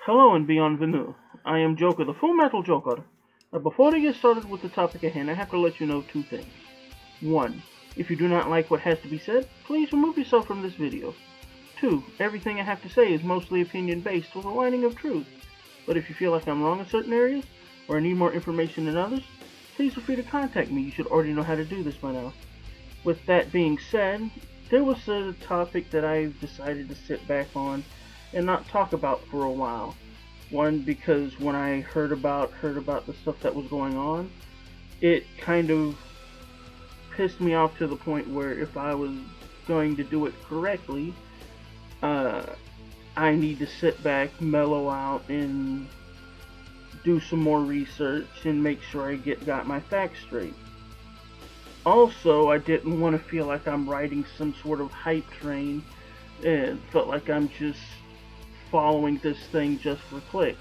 Hello and bienvenue. I am Joker, the Full Metal Joker. Before I get started with the topic at hand, I have to let you know two things. One, if you do not like what has to be said, please remove yourself from this video. Two, everything I have to say is mostly opinion based with a lining of truth. But if you feel like I'm wrong in certain areas, or I need more information than others, please feel free to contact me. You should already know how to do this by now. With that being said, there was a topic that I've decided to sit back on and not talk about for a while. One, because when I heard about the stuff that was going on, it kind of pissed me off to the point where if I was going to do it correctly, I need to sit back, mellow out, and do some more research and make sure I got my facts straight. Also, I didn't want to feel like I'm riding some sort of hype train and felt like I'm just following this thing just for clicks.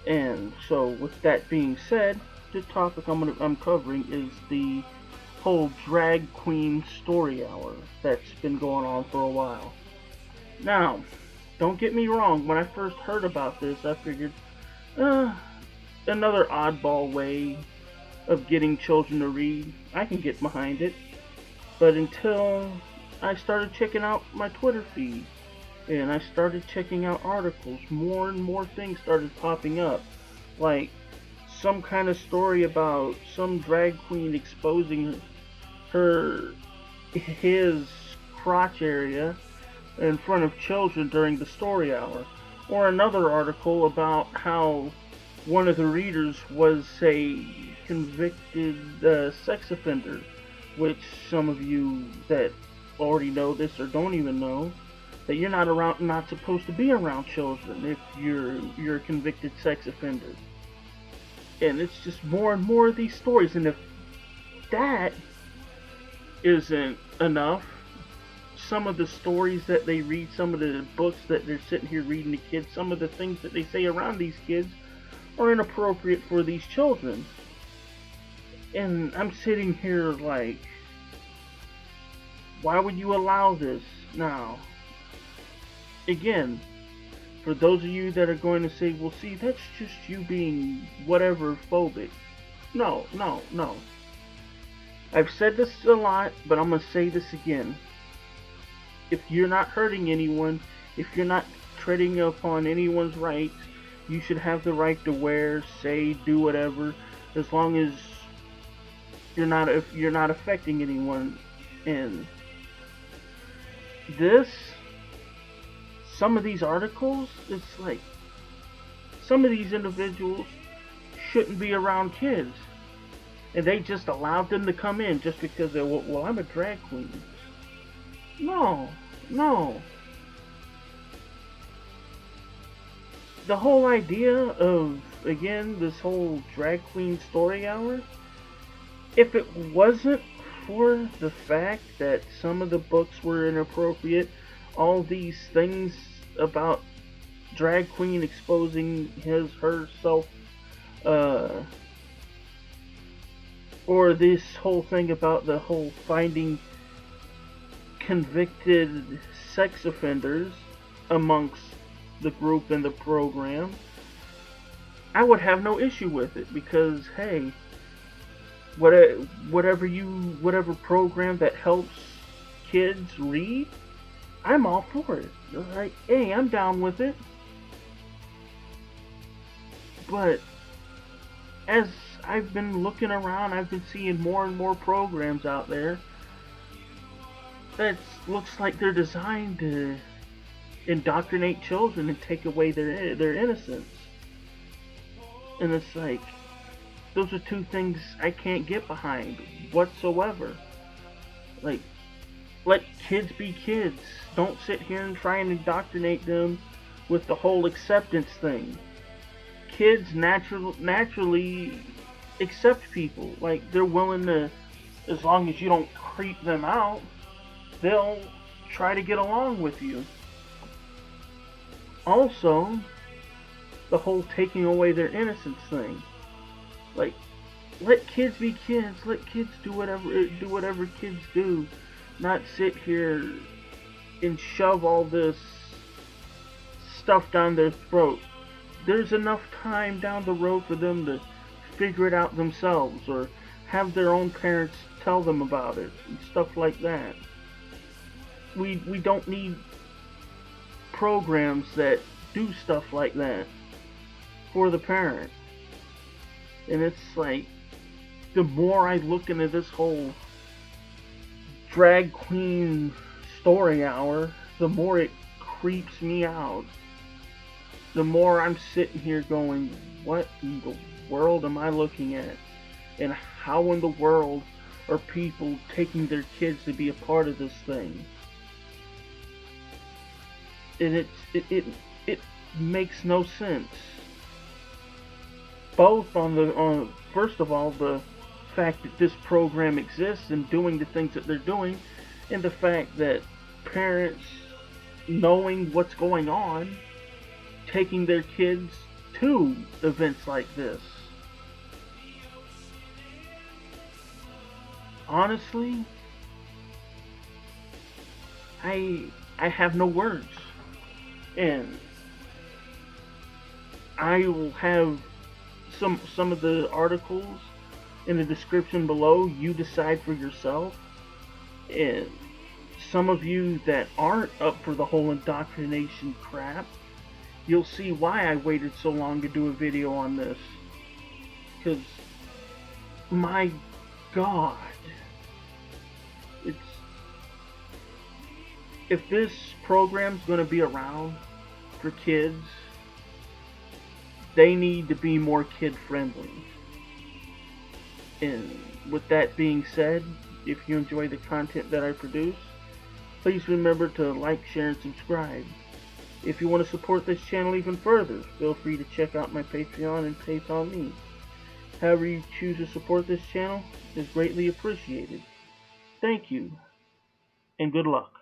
And so, with that being said, the topic I'm covering is the whole drag queen story hour that's been going on for a while. Now, don't get me wrong, when I first heard about this, I figured, another oddball way of getting children to read. I can get behind it. But until I started checking out my Twitter feed, and I started checking out articles, more and more things started popping up. Like some kind of story about some drag queen exposing his crotch area in front of children during the story hour. Or another article about how one of the readers was a convicted sex offender, which some of you that already know this or don't even know, that you're not supposed to be around children if you're a convicted sex offender. And it's just more and more of these stories, and if that isn't enough, some of the stories that they read, some of the books that they're sitting here reading to kids, some of the things that they say around these kids are inappropriate for these children. And I'm sitting here like, why would you allow this now? Again, for those of you that are going to say, well, see, that's just you being whatever phobic. No. I've said this a lot, but I'm going to say this again. If you're not hurting anyone, if you're not treading upon anyone's rights, you should have the right to wear, say, do whatever, as long as you're not affecting anyone. And some of these articles, it's like some of these individuals shouldn't be around kids, and they just allowed them to come in just because they're, well, I'm a drag queen. No. The whole idea of, again, this whole drag queen story hour, if it wasn't for the fact that some of the books were inappropriate, all these things about drag queen exposing herself, or this whole thing about the whole finding convicted sex offenders amongst the group and the program, I would have no issue with it, because hey, whatever program that helps kids read, I'm all for it. Like, hey, I'm down with it. But as I've been looking around, I've been seeing more and more programs out there that looks like they're designed to indoctrinate children and take away their innocence. And it's like, those are two things I can't get behind whatsoever. Like, let kids be kids. Don't sit here and try and indoctrinate them with the whole acceptance thing. Kids naturally accept people. Like, they're willing to, as long as you don't creep them out, they'll try to get along with you. Also, the whole taking away their innocence thing. Like, let kids be kids. Let kids do whatever kids do. Not sit here and shove all this stuff down their throat. There's enough time down the road for them to figure it out themselves, or have their own parents tell them about it, and stuff like that. We don't need programs that do stuff like that for the parent. And it's like, the more I look into this whole drag queen story hour, the more it creeps me out. The more I'm sitting here going, what in the world am I looking at? And how in the world are people taking their kids to be a part of this thing? And it makes no sense. Both on first of all, the fact that this program exists and doing the things that they're doing, and the fact that parents, knowing what's going on, taking their kids to events like this. Honestly, I have no words. And I will have some of the articles in the description below. You decide for yourself. And some of you that aren't up for the whole indoctrination crap, you'll see why I waited so long to do a video on this. Because, my God, if this program's going to be around for kids, they need to be more kid-friendly. And with that being said, if you enjoy the content that I produce, please remember to like, share, and subscribe. If you want to support this channel even further, feel free to check out my Patreon and PayPal me. However you choose to support this channel is greatly appreciated. Thank you, and good luck.